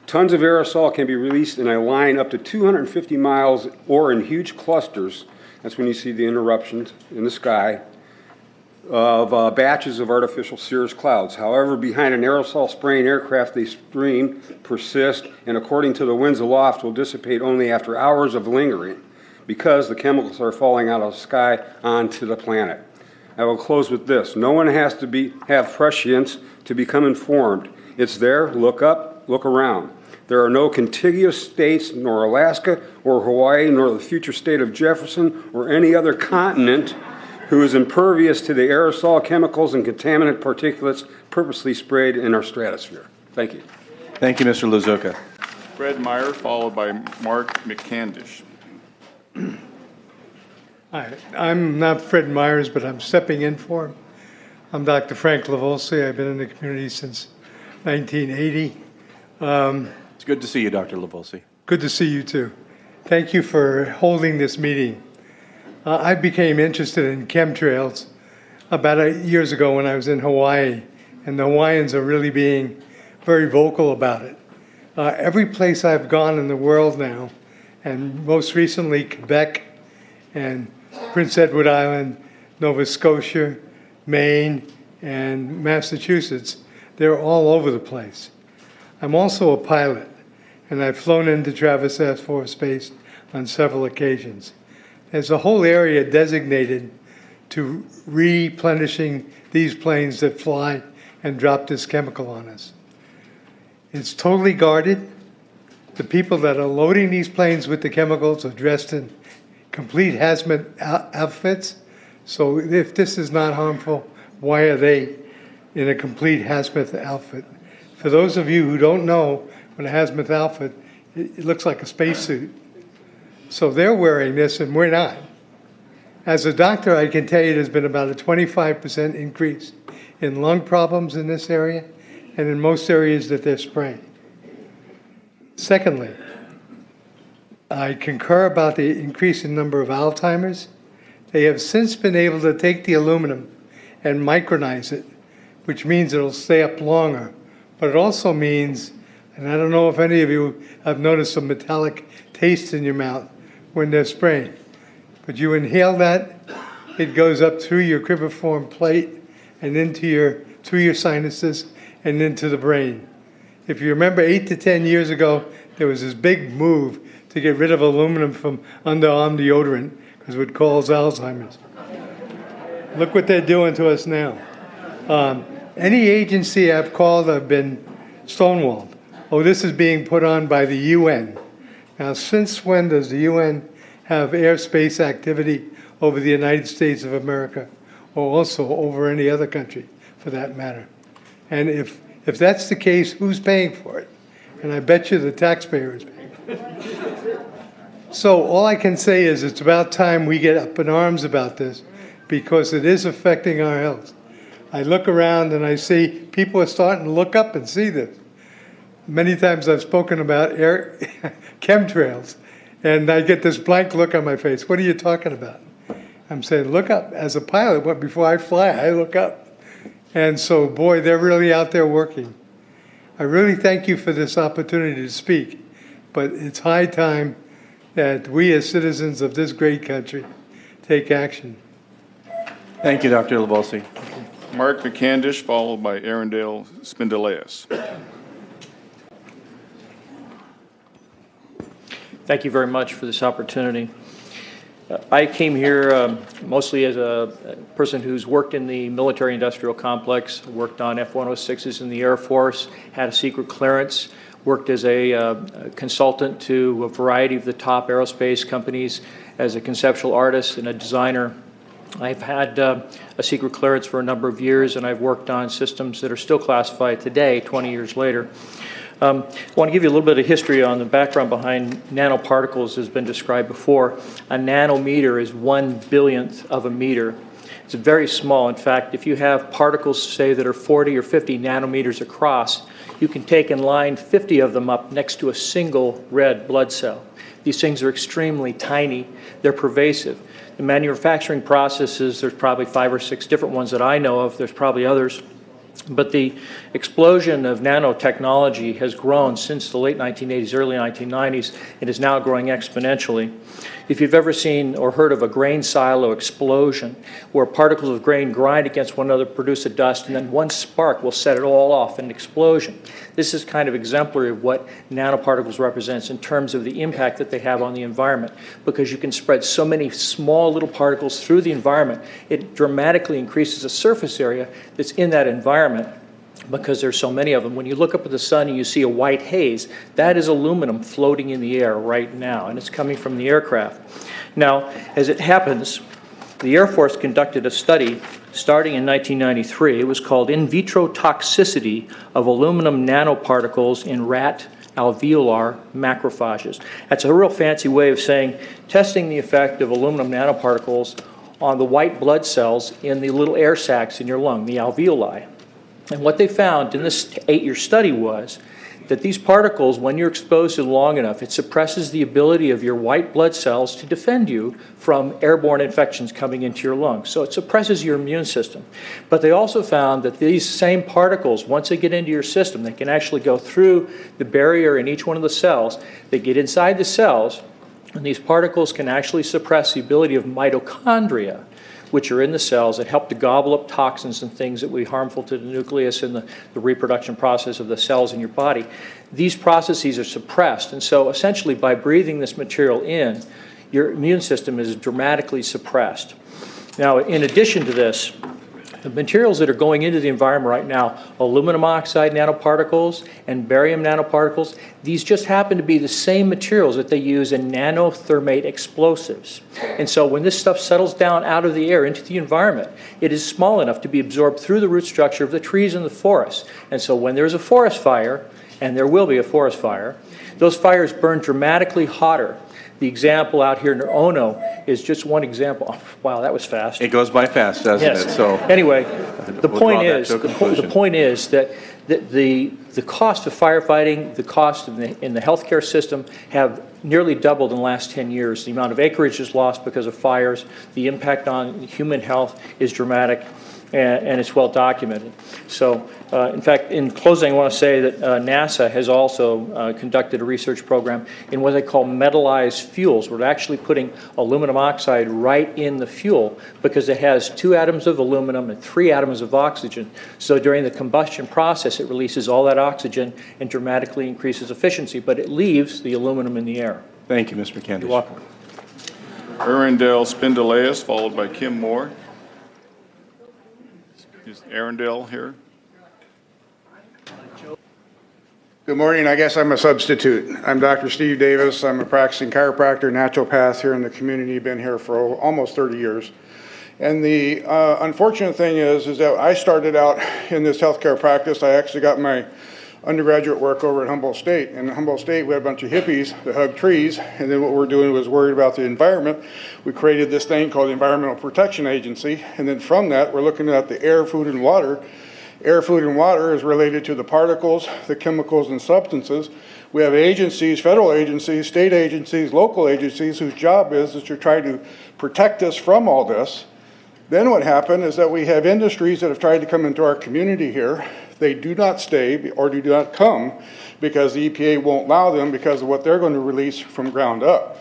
Tons of aerosol can be released in a line up to 250 miles or in huge clusters. That's when you see the interruptions in the sky of batches of artificial cirrus clouds. However, behind an aerosol spraying aircraft, they stream, persist, and according to the winds aloft, will dissipate only after hours of lingering because the chemicals are falling out of the sky onto the planet. I will close with this. No one has to have prescience to become informed. It's there. Look up, look around. There are no contiguous states, nor Alaska or Hawaii, nor the future state of Jefferson or any other continent who is impervious to the aerosol chemicals and contaminant particulates purposely sprayed in our stratosphere. Thank you. Thank you, Mr. Lazuka. Fred Meyer, followed by Mark McCandish. Hi, I'm not Fred Myers, but I'm stepping in for him. I'm Dr. Frank Lavolsi. I've been in the community since 1980. It's good to see you, Dr. Lavolsi. Good to see you too. Thank you for holding this meeting. I became interested in chemtrails about 8 years ago when I was in Hawaii, and the Hawaiians are really being very vocal about it. Every place I've gone in the world now, and most recently Quebec and Prince Edward Island, Nova Scotia, Maine, and Massachusetts, they're all over the place. I'm also a pilot, and I've flown into Travis Air Force Base on several occasions. There's a whole area designated to replenishing these planes that fly and drop this chemical on us. It's totally guarded. The people that are loading these planes with the chemicals are dressed in complete hazmat outfits. So if this is not harmful, why are they in a complete hazmat outfit? For those of you who don't know what a hazmat outfit, it looks like a spacesuit. So they're wearing this and we're not. As a doctor, I can tell you there's been about a 25% increase in lung problems in this area and in most areas that they're spraying. Secondly, I concur about the increasing number of Alzheimer's. They have since been able to take the aluminum and micronize it, which means it'll stay up longer. But it also means, and I don't know if any of you have noticed a metallic taste in your mouth when they're spraying, but you inhale that, it goes up through your cribriform plate and through your sinuses and into the brain. If you remember 8 to 10 years ago, there was this big move to get rid of aluminum from underarm deodorant because it would cause Alzheimer's. Look what they're doing to us now. Any agency I've called, I've been stonewalled. Oh, this is being put on by the UN. Now, since when does the UN have airspace activity over the United States of America, or also over any other country, for that matter? And if that's the case, who's paying for it? And I bet you the taxpayer is paying for it. So all I can say is it's about time we get up in arms about this, because it is affecting our health. I look around and I see people are starting to look up and see this. Many times I've spoken about chemtrails, and I get this blank look on my face. What are you talking about? I'm saying, look up. As a pilot, before I fly, I look up. And so, boy, they're really out there working. I really thank you for this opportunity to speak, but it's high time that we as citizens of this great country take action. Thank you, Dr. Lavolsi. Mark McCandish, followed by Arundel Spindaleas. Thank you very much for this opportunity. I came here mostly as a person who's worked in the military-industrial complex, worked on F-106s in the Air Force, had a secret clearance, worked as a consultant to a variety of the top aerospace companies as a conceptual artist and a designer. I've had a secret clearance for a number of years, and I've worked on systems that are still classified today, 20 years later. I want to give you a little bit of history on the background behind nanoparticles has been described before. A nanometer is 1/1,000,000th of a meter. It's very small. In fact, if you have particles, say, that are 40 or 50 nanometers across, you can take and line 50 of them up next to a single red blood cell. These things are extremely tiny. They're pervasive. The manufacturing processes, there's probably 5 or 6 different ones that I know of. There's probably others. But the explosion of nanotechnology has grown since the late 1980s, early 1990s, and is now growing exponentially. If you've ever seen or heard of a grain silo explosion, where particles of grain grind against one another, produce a dust, and then one spark will set it all off in an explosion. This is kind of exemplary of what nanoparticles represents in terms of the impact that they have on the environment, because you can spread so many small little particles through the environment, it dramatically increases the surface area that's in that environment. because there's so many of them. When you look up at the sun and you see a white haze, that is aluminum floating in the air right now, and it's coming from the aircraft. Now, as it happens, the Air Force conducted a study starting in 1993. It was called In Vitro Toxicity of Aluminum Nanoparticles in Rat Alveolar Macrophages. That's a real fancy way of saying testing the effect of aluminum nanoparticles on the white blood cells in the little air sacs in your lung, the alveoli. And what they found in this 8-year study was that these particles, when you're exposed to them long enough, it suppresses the ability of your white blood cells to defend you from airborne infections coming into your lungs. So it suppresses your immune system. But they also found that these same particles, once they get into your system, they can actually go through the barrier in each one of the cells. They get inside the cells, and these particles can actually suppress the ability of mitochondria, which are in the cells that help to gobble up toxins and things that would be harmful to the nucleus and the reproduction process of the cells in your body. These processes are suppressed, and so essentially by breathing this material in, your immune system is dramatically suppressed. Now, in addition to this, the materials that are going into the environment right now, aluminum oxide nanoparticles and barium nanoparticles, these just happen to be the same materials that they use in nanothermate explosives. And so when this stuff settles down out of the air into the environment, it is small enough to be absorbed through the root structure of the trees in the forest. And so when there's a forest fire, and there will be a forest fire, those fires burn dramatically hotter. The example out here in Ono is just one example. Oh, wow, that was fast. It goes by fast, doesn't Yes. it? So anyway, the we'll point draw that is to a conclusion. the point is that the cost of firefighting, the cost in the healthcare system have nearly doubled in the last 10 years. The amount of acreage is lost because of fires. The impact on human health is dramatic, and it's well documented. So, in fact, in closing, I want to say that NASA has also conducted a research program in what they call metallized fuels. We're actually putting aluminum oxide right in the fuel because it has 2 atoms of aluminum and 3 atoms of oxygen. So during the combustion process, it releases all that oxygen and dramatically increases efficiency, but it leaves the aluminum in the air. Thank you, Mr. McCandless. You're welcome. Arundel Spindaleas, followed by Kim Moore. Is Arundel here? Good morning. I guess I'm a substitute. I'm Dr. Steve Davis. I'm a practicing chiropractor, naturopath here in the community. Been here for almost 30 years. And the unfortunate thing is that I started out in this healthcare practice. I actually got my undergraduate work over at Humboldt State. In Humboldt State, we had a bunch of hippies that hugged trees, and then what we're doing was worried about the environment. We created this thing called the Environmental Protection Agency, and then from that, we're looking at the air, food, and water. Air, food, and water is related to the particles, the chemicals, and substances. We have agencies, federal agencies, state agencies, local agencies, whose job is to try to protect us from all this. Then what happened is that we have industries that have tried to come into our community here. They do not stay or do not come because the EPA won't allow them because of what they're going to release from ground up.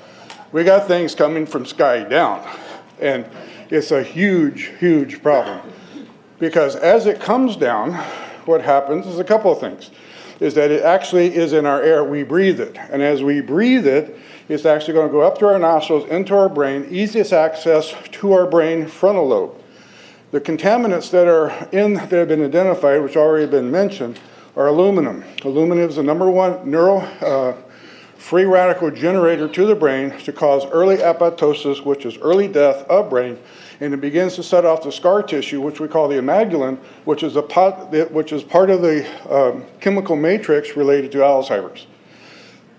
We got things coming from sky down, and it's a huge, huge problem. Because as it comes down, what happens is a couple of things. Is that it actually is in our air, we breathe it. And as we breathe it, it's actually going to go up to our nostrils, into our brain, easiest access to our brain frontal lobe. The contaminants that have been identified, which already been mentioned, are aluminum. Aluminum is the #1 free radical generator to the brain to cause early apoptosis, which is early death of brain, and it begins to set off the scar tissue, which we call the amygdalin, which is part of the chemical matrix related to Alzheimer's.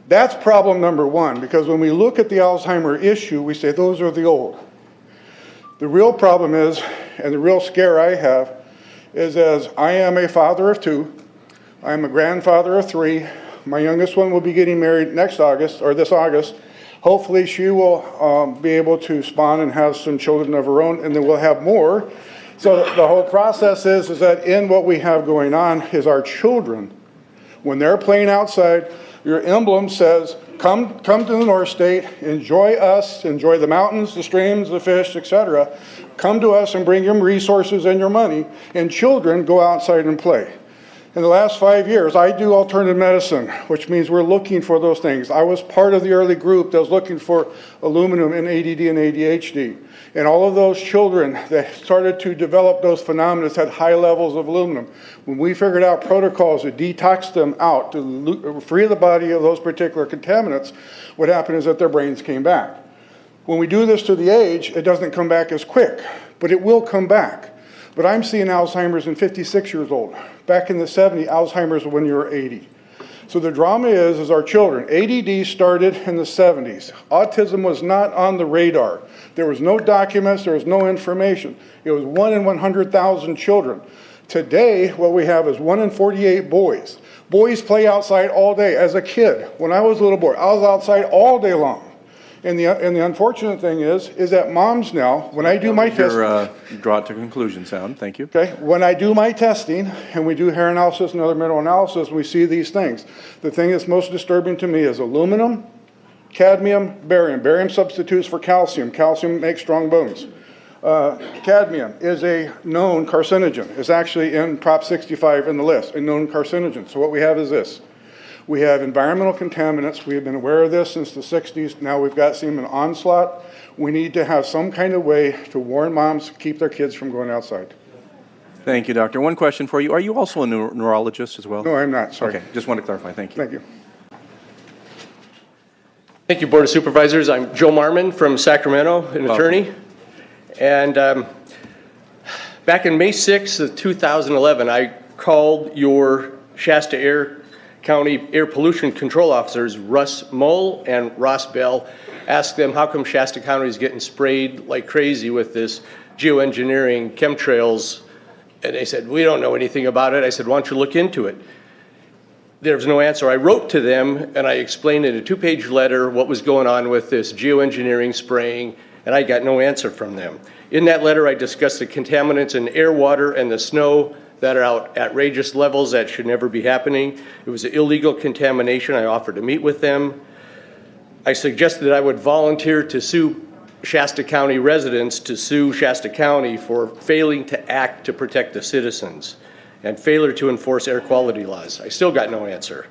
That's problem #1, because when we look at the Alzheimer issue, we say those are the old. The real problem is, and the real scare I have, is as I am a father of 2, I am a grandfather of 3, my youngest one will be getting married next August, or this August. Hopefully she will be able to spawn and have some children of her own, and then we'll have more. So the whole process is that in what we have going on is our children, when they're playing outside, your emblem says, come to the North State, enjoy us, enjoy the mountains, the streams, the fish, etc. Come to us and bring your resources and your money, and children go outside and play. In the last 5 years, I do alternative medicine, which means we're looking for those things. I was part of the early group that was looking for aluminum in ADD and ADHD. And all of those children that started to develop those phenomena had high levels of aluminum. When we figured out protocols to detox them out, to free the body of those particular contaminants, what happened is that their brains came back. When we do this to the age, it doesn't come back as quick, but it will come back. But I'm seeing Alzheimer's in 56 years old. Back in the 70s, Alzheimer's when you were 80. So the drama is our children. ADD started in the 70s. Autism was not on the radar. There was no documents, there was no information. It was 1 in 100,000 children. Today, what we have is 1 in 48 boys. Boys play outside all day. As a kid, when I was a little boy, I was outside all day long. And the unfortunate thing is that moms now, when I do my testing... Draw it to conclusion, sound. Thank you. Okay. When I do my testing, and we do hair analysis and other mineral analysis, we see these things. The thing that's most disturbing to me is aluminum, cadmium, barium. Barium substitutes for calcium. Calcium makes strong bones. Cadmium is a known carcinogen. It's actually in Prop 65 in the list, a known carcinogen. So what we have is this. We have environmental contaminants. We have been aware of this since the 60s. Now we've got seen an onslaught. We need to have some kind of way to warn moms to keep their kids from going outside. Thank you, Doctor. One question for you. Are you also a neurologist as well? No, I'm not. Sorry. Okay, just want to clarify. Thank you. Thank you. Thank you, Board of Supervisors. I'm Joe Marmon from Sacramento, an attorney. And back in May 6th of 2011, I called your Shasta County Air Pollution Control Officers, Russ Mull and Ross Bell, asked them how come Shasta County is getting sprayed like crazy with this geoengineering chemtrails. And they said, we don't know anything about it. I said, why don't you look into it? There was no answer. I wrote to them and I explained in a 2-page letter what was going on with this geoengineering spraying, and I got no answer from them. In that letter, I discussed the contaminants in air, water, and the snow that are out at outrageous levels that should never be happening. It was an illegal contamination. I offered to meet with them. I suggested that I would volunteer to sue Shasta County residents, to sue Shasta County for failing to act to protect the citizens and failure to enforce air quality laws. I still got no answer.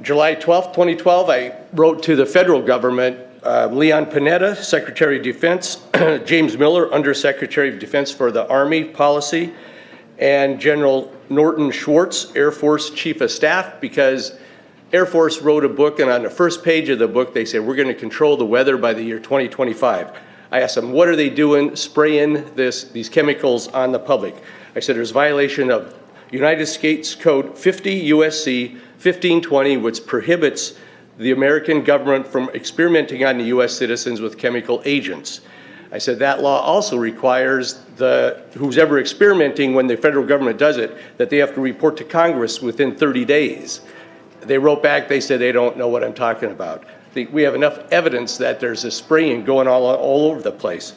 July 12th, 2012, I wrote to the federal government, Leon Panetta, Secretary of Defense, James Miller, Undersecretary of Defense for the Army Policy, and General Norton Schwartz, Air Force Chief of Staff, because Air Force wrote a book, and on the first page of the book, they said, we're going to control the weather by the year 2025. I asked them, what are they doing, spraying these chemicals on the public? I said, there's violation of United States Code 50 USC 1520, which prohibits the American government from experimenting on the U.S. citizens with chemical agents. I said that law also requires who's ever experimenting, when the federal government does it, that they have to report to Congress within 30 days. They wrote back, they said they don't know what I'm talking about. We have enough evidence that there's a spraying going all over the place.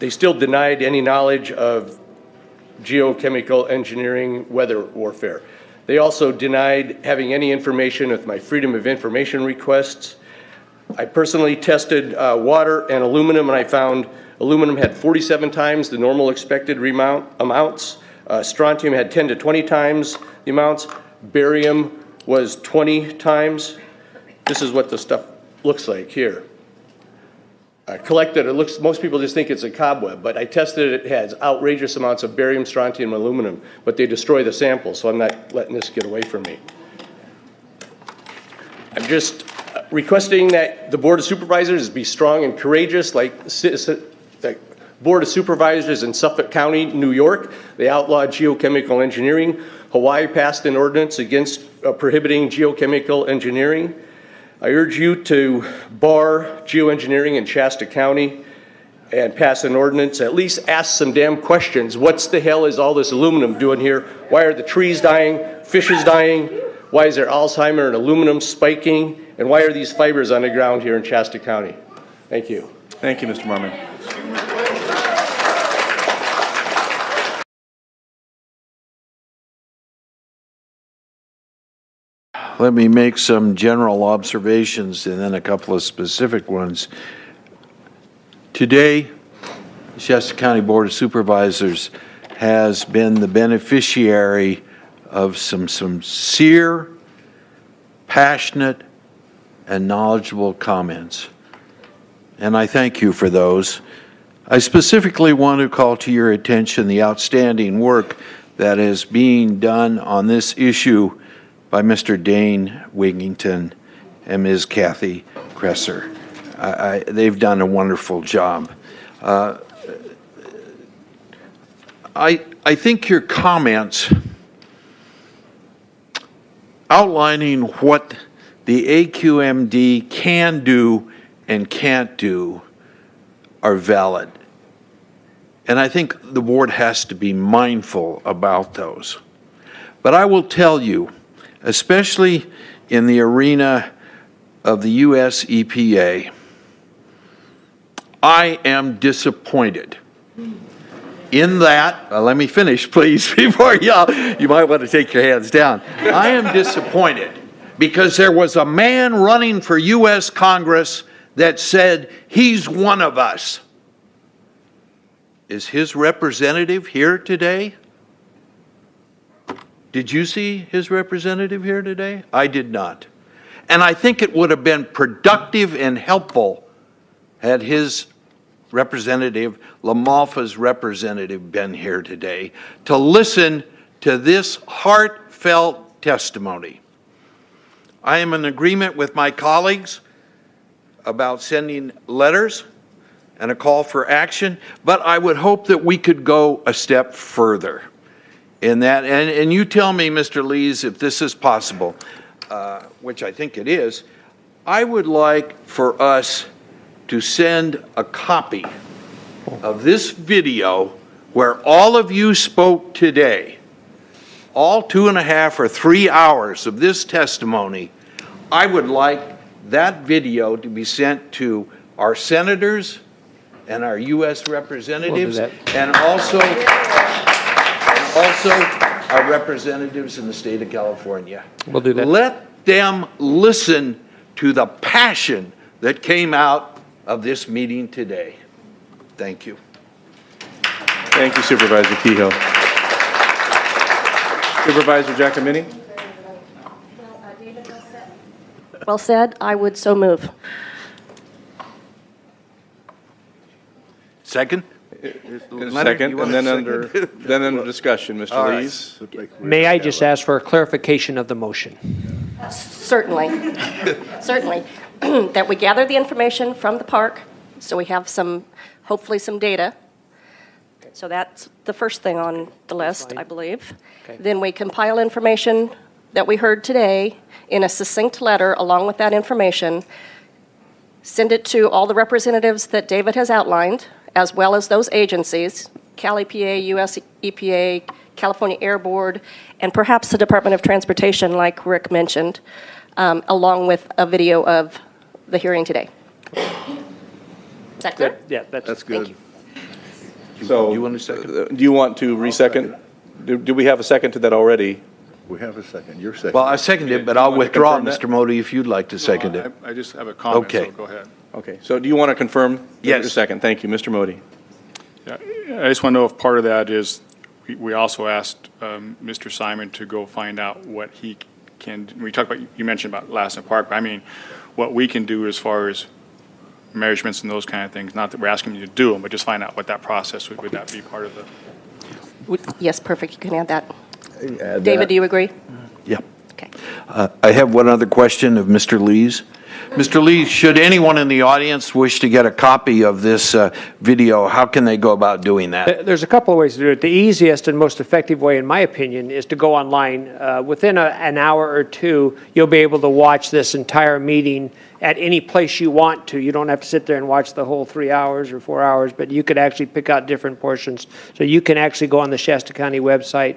They still denied any knowledge of geochemical engineering weather warfare. They also denied having any information with my Freedom of Information requests. I personally tested water and aluminum, and I found aluminum had 47 times the normal expected amounts. Strontium had 10 to 20 times the amounts. Barium was 20 times. This is what the stuff looks like here. Collected, most people just think it's a cobweb, but I tested it. It has outrageous amounts of barium, strontium, and aluminum, but they destroy the sample, so I'm not letting this get away from me. I'm just requesting that the Board of Supervisors be strong and courageous, like the Board of Supervisors in Suffolk County, New York. They outlawed geochemical engineering. Hawaii passed an ordinance against prohibiting geochemical engineering. I urge you to bar geoengineering in Shasta County and pass an ordinance. At least ask some damn questions. What the hell is all this aluminum doing here? Why are the trees dying, fishes dying? Why is there Alzheimer and aluminum spiking? And why are these fibers on the ground here in Shasta County? Thank you. Thank you, Mr. Marmon. Let me make some general observations and then a couple of specific ones. Today, the Shasta County Board of Supervisors has been the beneficiary of some sincere, passionate, and knowledgeable comments. And I thank you for those. I specifically want to call to your attention the outstanding work that is being done on this issue by Mr. Dane Wigington and Ms. Kathy Kresser. They've done a wonderful job. I think your comments outlining what the AQMD can do and can't do are valid. And I think the board has to be mindful about those. But I will tell you, especially in the arena of the US EPA, I am disappointed in that, let me finish please before you might want to take your hands down. I am disappointed because there was a man running for US Congress that said he's one of us. Is his representative here today? Did you see his representative here today? I did not. And I think it would have been productive and helpful had his representative, LaMalfa's representative, been here today to listen to this heartfelt testimony. I am in agreement with my colleagues about sending letters and a call for action, but I would hope that we could go a step further in that. And you tell me, Mr. Lees, if this is possible, which I think it is. I would like for us to send a copy of this video where all of you spoke today, all 2.5 or 3 hours of this testimony. I would like that video to be sent to our senators and our U.S. representatives, and also our representatives in the state of California. We'll do that. Let them listen to the passion that came out of this meeting today. Thank you. Thank you, Supervisor Kehoe. Supervisor Giacomini? Well said. I would so move. Second? Second, and then under discussion, Mr. Lees. May I just ask for a clarification of the motion? Certainly. Certainly. That we gather the information from the park, so we have hopefully some data. So that's the first thing on the list, I believe. Okay. Then we compile information that we heard today in a succinct letter along with that information, send it to all the representatives that David has outlined, as well as those agencies, Cal EPA, US EPA, California Air Board, and perhaps the Department of Transportation, like Rick mentioned, along with a video of the hearing today. Is that clear? Yeah, that's good. So, you want a second? Do you want to re-second? Do we have a second to that already? We have a second. You're second. Well, I second it, but I'll withdraw, Mr. Modi, if you'd like to second it. I just have a comment, okay. So go ahead. Okay, so do you want to confirm? Yes. Second. Thank you, Mr. Modi. Yeah, I just want to know if part of that is we also asked Mr. Simon to go find out what he can. We talked about, you mentioned about Lassen Park, but I mean what we can do as far as measurements and those kind of things. Not that we're asking you to do them, but just find out what that process would that be part of the. Yes, perfect. You can add that. David, do you agree? Yeah. Okay. I have one other question of Mr. Lees. Mr. Lees, should anyone in the audience wish to get a copy of this video, how can they go about doing that? There's a couple of ways to do it. The easiest and most effective way, in my opinion, is to go online. Within an hour or two, you'll be able to watch this entire meeting at any place you want to. You don't have to sit there and watch the whole 3 hours or 4 hours, but you could actually pick out different portions. So you can actually go on the Shasta County website,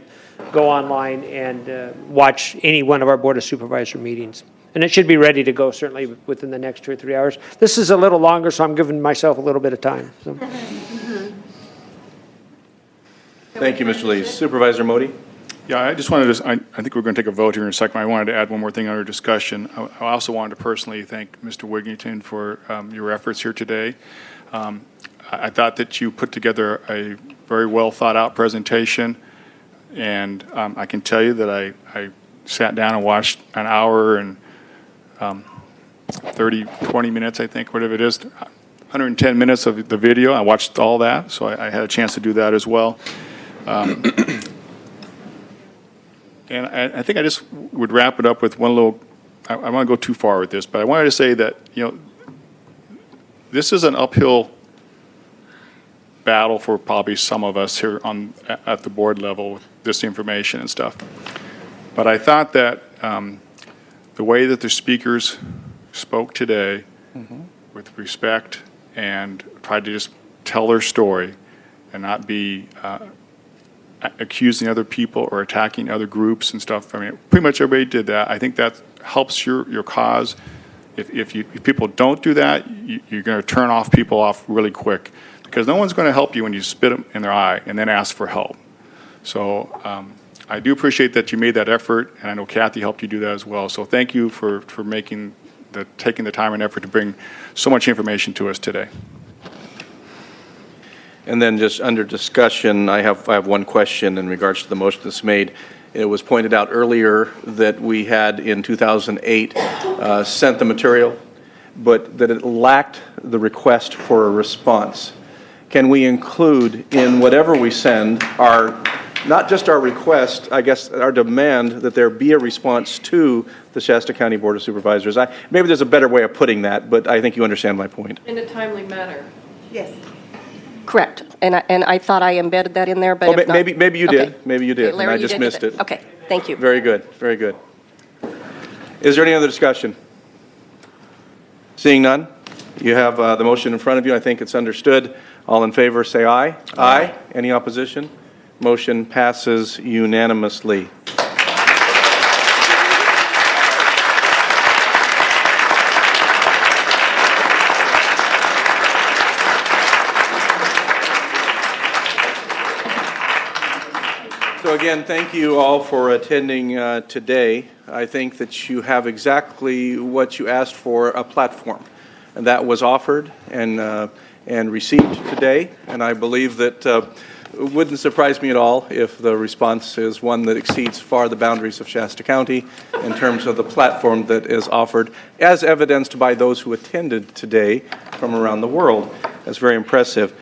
go online, and watch any one of our Board of Supervisor meetings. And it should be ready to go certainly within the next 2 or 3 hours. This is a little longer, so I'm giving myself a little bit of time. So. Thank you, Mr. Lees. Supervisor Modi? Yeah, I just wanted to, I think we're going to take a vote here in a second. I wanted to add one more thing under discussion. I also wanted to personally thank Mr. Wigington for your efforts here today. I thought that you put together a very well thought out presentation, and I can tell you that I sat down and watched an hour and 20 minutes, I think, whatever it is, 110 minutes of the video. I watched all that, so I had a chance to do that as well. And I think I just would wrap it up with one little, I don't want to go too far with this, but I wanted to say that, this is an uphill battle for probably some of us here at the board level with this information and stuff. But I thought that the way that the speakers spoke today with respect and tried to just tell their story and not be accusing other people or attacking other groups and stuff. I mean, pretty much everybody did that. I think that helps your cause. If people don't do that, you're going to turn people off really quick, because no one's going to help you when you spit them in their eye and then ask for help. So I do appreciate that you made that effort, and I know Kathy helped you do that as well. So thank you for taking the time and effort to bring so much information to us today. And then just under discussion, I have one question in regards to the motion that's made. It was pointed out earlier that we had in 2008 sent the material, but that it lacked the request for a response. Can we include in whatever we send not just our request, I guess our demand that there be a response to the Shasta County Board of Supervisors? Maybe there's a better way of putting that, but I think you understand my point. In a timely manner. Yes. Correct. And I thought I embedded that in there, but if not, maybe you did. okay. Maybe you did, Okay, Larry, and I just missed it. Okay, thank you. Very good, very good. Is there any other discussion? Seeing none, you have the motion in front of you. I think it's understood. All in favor, say aye. Aye. Any opposition? Motion passes unanimously. So again, thank you all for attending today. I think that you have exactly what you asked for, a platform, and that was offered and received today. And I believe that it wouldn't surprise me at all if the response is one that exceeds far the boundaries of Shasta County in terms of the platform that is offered, as evidenced by those who attended today from around the world. That's very impressive.